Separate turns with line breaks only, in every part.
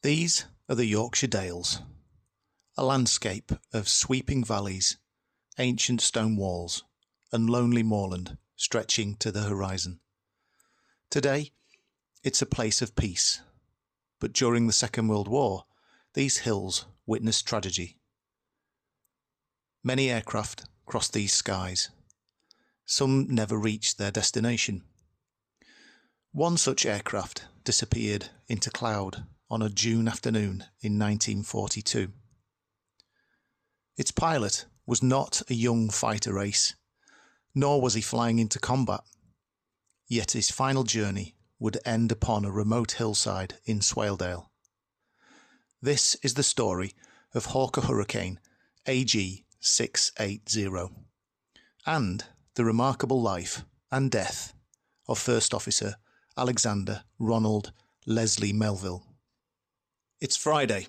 These are the Yorkshire Dales, a landscape of sweeping valleys, ancient stone walls, and lonely moorland stretching to the horizon. Today, it's a place of peace, but during the Second World War, these hills witnessed tragedy. Many aircraft crossed these skies. Some never reached their destination. One such aircraft disappeared into cloud on a June afternoon in 1942. Its pilot was not a young fighter ace, nor was he flying into combat. Yet his final journey would end upon a remote hillside in Swaledale. This is the story of Hurricane AG680 and the remarkable life and death of First Officer Alexander Ronald Leslie-Melville. It's Friday,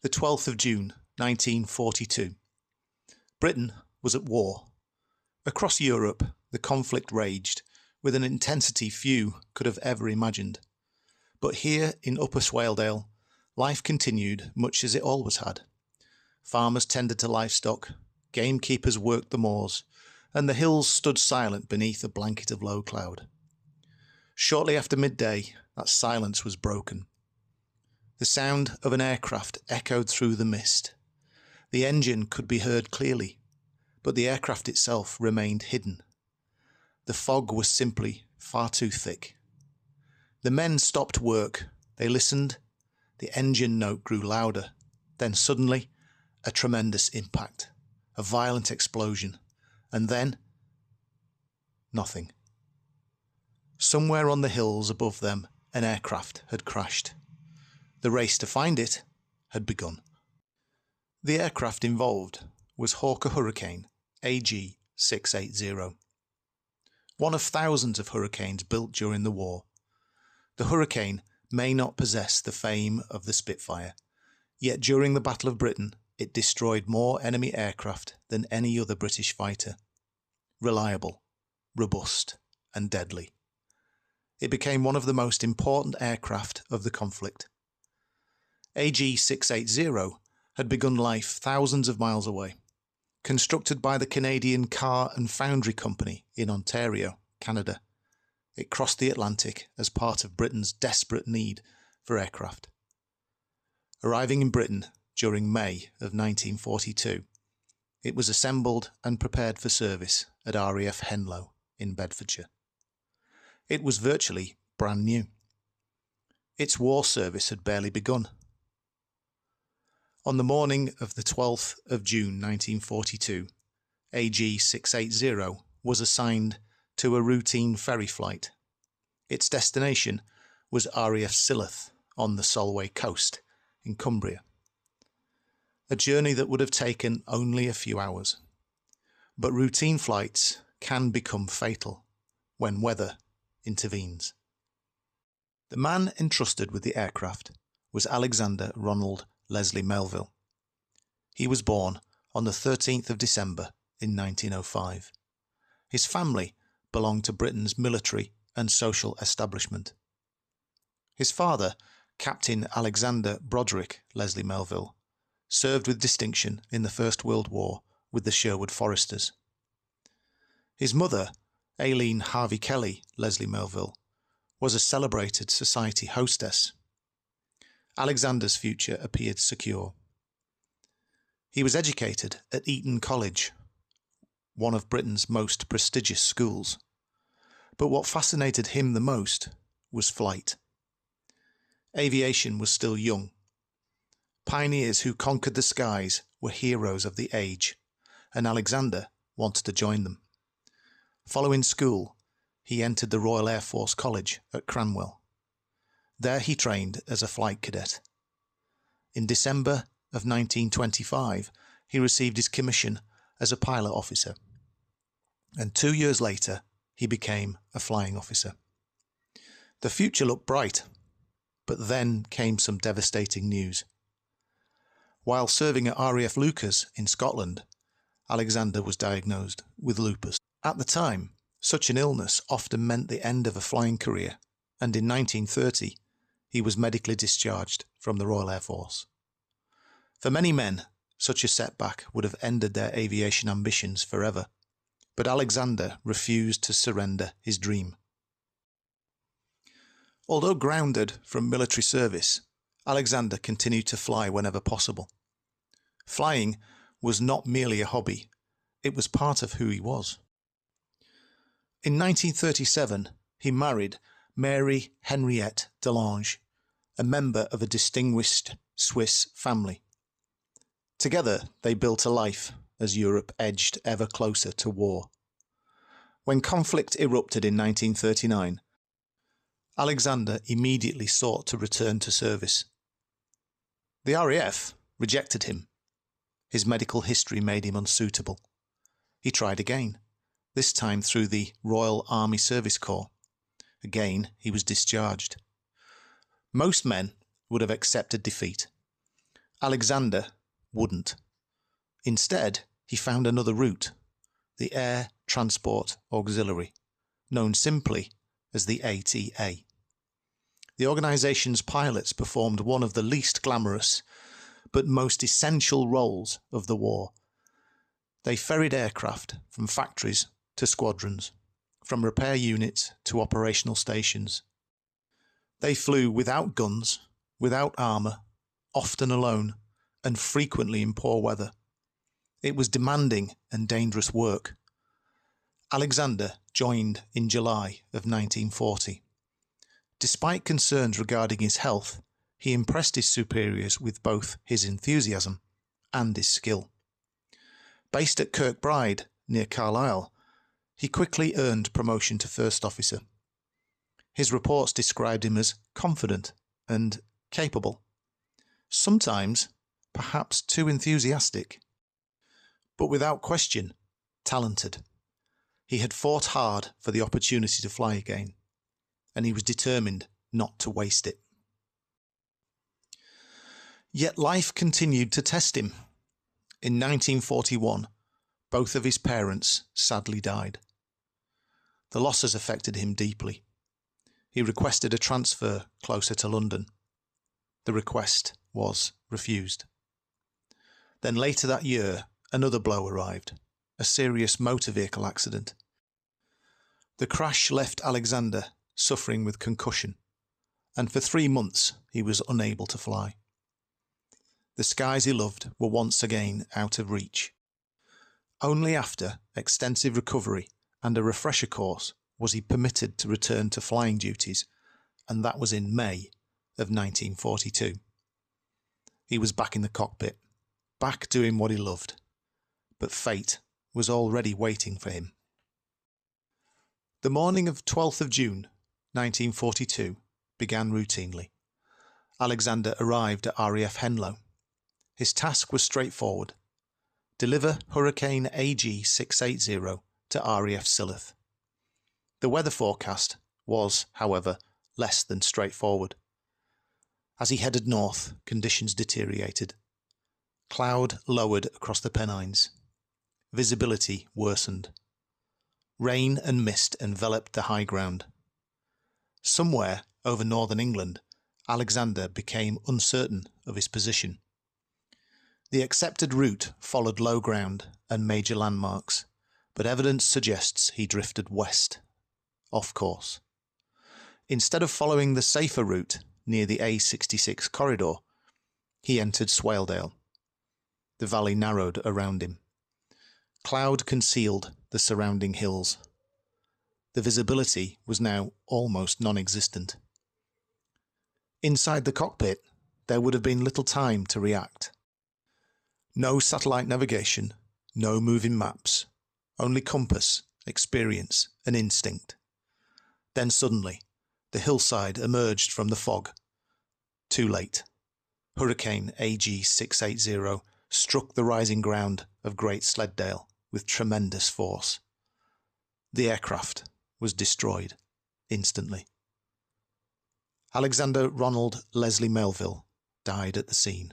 the 12th of June 1942. Britain was at war. Across Europe, the conflict raged with an intensity few could have ever imagined. But here in Upper Swaledale, life continued much as it always had. Farmers tended to livestock, gamekeepers worked the moors, and the hills stood silent beneath a blanket of low cloud. Shortly after midday, that silence was broken. The sound of an aircraft echoed through the mist. The engine could be heard clearly, but the aircraft itself remained hidden. The fog was simply far too thick. The men stopped work. They listened. The engine note grew louder. Then suddenly, a tremendous impact, a violent explosion, and then nothing. Somewhere on the hills above them, an aircraft had crashed. The race to find it had begun. The aircraft involved was Hurricane AG680. One of thousands of Hurricanes built during the war. The Hurricane may not possess the fame of the Spitfire, yet during the Battle of Britain it destroyed more enemy aircraft than any other British fighter. Reliable, robust, and deadly. It became one of the most important aircraft of the conflict. AG680 had begun life thousands of miles away. Constructed by the Canadian Car and Foundry Company in Ontario, Canada, it crossed the Atlantic as part of Britain's desperate need for aircraft. Arriving in Britain during May of 1942, it was assembled and prepared for service at RAF Henlow in Bedfordshire. It was virtually brand new. Its war service had barely begun. On the morning of the 12th of June 1942, AG680 was assigned to a routine ferry flight. Its destination was RAF Silloth on the Solway coast in Cumbria. A journey that would have taken only a few hours. But routine flights can become fatal when weather intervenes. The man entrusted with the aircraft was Alexander Ronald Leslie-Melville. He was born on the 13th of December in 1905. His family belonged to Britain's military and social establishment. His father, Captain Alexander Broderick Leslie-Melville, served with distinction in the First World War with the Sherwood Foresters. His mother, Aileen Harvey Kelly Leslie-Melville, was a celebrated society hostess. Alexander's future appeared secure. He was educated at Eton College, one of Britain's most prestigious schools. But what fascinated him the most was flight. Aviation was still young. Pioneers who conquered the skies were heroes of the age, and Alexander wanted to join them. Following school, he entered the Royal Air Force College at Cranwell. There he trained as a flight cadet. In December of 1925, he received his commission as a pilot officer. And 2 years later, he became a flying officer. The future looked bright, but then came some devastating news. While serving at RAF Lucas in Scotland, Alexander was diagnosed with lupus. At the time, such an illness often meant the end of a flying career, and in 1930, he was medically discharged from the Royal Air Force. For many men, such a setback would have ended their aviation ambitions forever, but Alexander refused to surrender his dream. Although grounded from military service, Alexander continued to fly whenever possible. Flying was not merely a hobby, it was part of who he was. In 1937, he married Mary Henriette Delange, a member of a distinguished Swiss family. Together, they built a life as Europe edged ever closer to war. When conflict erupted in 1939, Alexander immediately sought to return to service. The RAF rejected him. His medical history made him unsuitable. He tried again, this time through the Royal Army Service Corps. Again, he was discharged. Most men would have accepted defeat. Alexander wouldn't. Instead, he found another route, the Air Transport Auxiliary, known simply as the ATA. The organisation's pilots performed one of the least glamorous but most essential roles of the war. They ferried aircraft from factories to squadrons, from repair units to operational stations. They flew without guns, without armour, often alone, and frequently in poor weather. It was demanding and dangerous work. Alexander joined in July of 1940. Despite concerns regarding his health, he impressed his superiors with both his enthusiasm and his skill. Based at Kirkbride, near Carlisle, he quickly earned promotion to first officer. His reports described him as confident and capable, sometimes perhaps too enthusiastic, but without question, talented. He had fought hard for the opportunity to fly again, and he was determined not to waste it. Yet life continued to test him. In 1941, both of his parents sadly died. The losses affected him deeply. He requested a transfer closer to London. The request was refused. Then later that year, another blow arrived, a serious motor vehicle accident. The crash left Alexander suffering with concussion, and for 3 months he was unable to fly. The skies he loved were once again out of reach. Only after extensive recovery and a refresher course was he permitted to return to flying duties, and that was in May of 1942. He was back in the cockpit, back doing what he loved, but fate was already waiting for him. The morning of 12th of June, 1942, began routinely. Alexander arrived at RAF Henlow. His task was straightforward: deliver Hurricane AG680 to RAF Silloth. The weather forecast was, however, less than straightforward. As he headed north, conditions deteriorated. Cloud lowered across the Pennines. Visibility worsened. Rain and mist enveloped the high ground. Somewhere over northern England, Alexander became uncertain of his position. The accepted route followed low ground and major landmarks, but evidence suggests he drifted west, off course. Instead of following the safer route near the A66 corridor, he entered Swaledale. The valley narrowed around him. Cloud concealed the surrounding hills. The visibility was now almost non-existent. Inside the cockpit, there would have been little time to react. No satellite navigation, no moving maps, only compass, experience, and instinct. Then suddenly, the hillside emerged from the fog. Too late. Hurricane AG680 struck the rising ground of Great Sleddale with tremendous force. The aircraft was destroyed instantly. Alexander Ronald Leslie-Melville died at the scene.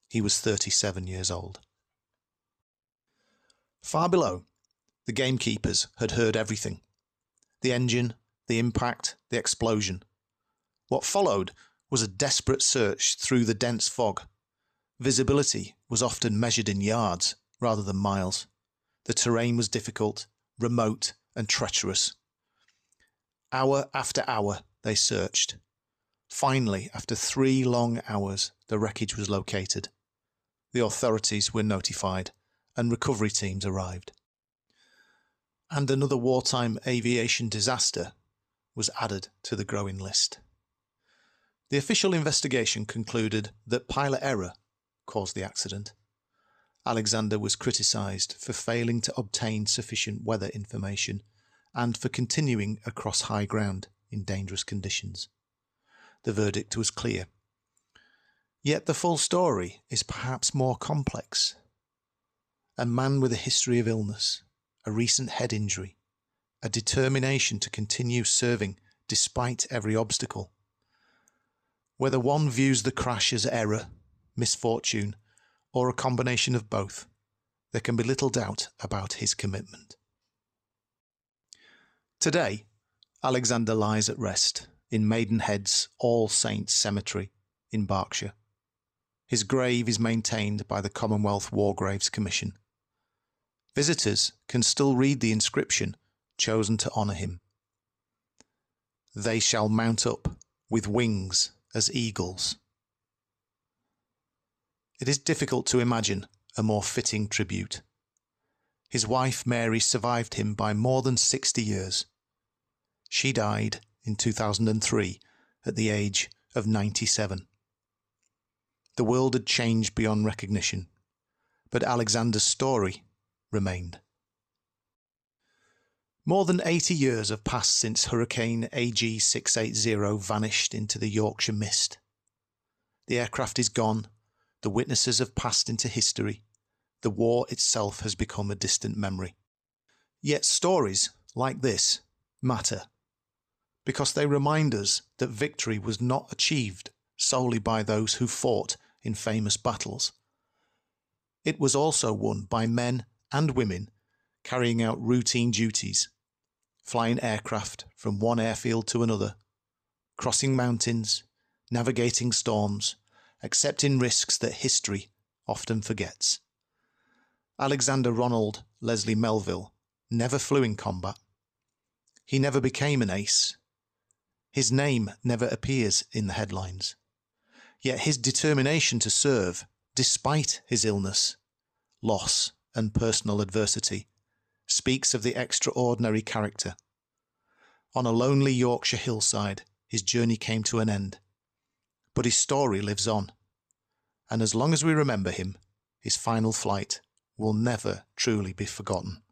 He was 37 years old. Far below, the gamekeepers had heard everything. The engine, the impact, the explosion. What followed was a desperate search through the dense fog. Visibility was often measured in yards rather than miles. The terrain was difficult, remote, and treacherous. Hour after hour they searched. Finally, after 3 long hours, the wreckage was located. The authorities were notified, and recovery teams arrived. And another wartime aviation disaster was added to the growing list. The official investigation concluded that pilot error caused the accident. Alexander was criticised for failing to obtain sufficient weather information and for continuing across high ground in dangerous conditions. The verdict was clear. Yet the full story is perhaps more complex. A man with a history of illness, a recent head injury, a determination to continue serving despite every obstacle. Whether one views the crash as error, misfortune, or a combination of both, there can be little doubt about his commitment. Today, Alexander lies at rest in Maidenhead's All Saints Cemetery in Berkshire. His grave is maintained by the Commonwealth War Graves Commission. Visitors can still read the inscription chosen to honour him. They shall mount up with wings as eagles. It is difficult to imagine a more fitting tribute. His wife Mary survived him by more than 60 years. She died in 2003 at the age of 97. The world had changed beyond recognition, but Alexander's story remained. More than 80 years have passed since Hurricane AG680 vanished into the Yorkshire mist. The aircraft is gone, the witnesses have passed into history, the war itself has become a distant memory. Yet stories like this matter, because they remind us that victory was not achieved solely by those who fought in famous battles. It was also won by men and women carrying out routine duties, flying aircraft from one airfield to another, crossing mountains, navigating storms, accepting risks that history often forgets. Alexander Ronald Leslie-Melville never flew in combat. He never became an ace. His name never appears in the headlines. Yet his determination to serve, despite his illness, loss, and personal adversity, speaks of the extraordinary character. On a lonely Yorkshire hillside, his journey came to an end. But his story lives on. And as long as we remember him, his final flight will never truly be forgotten.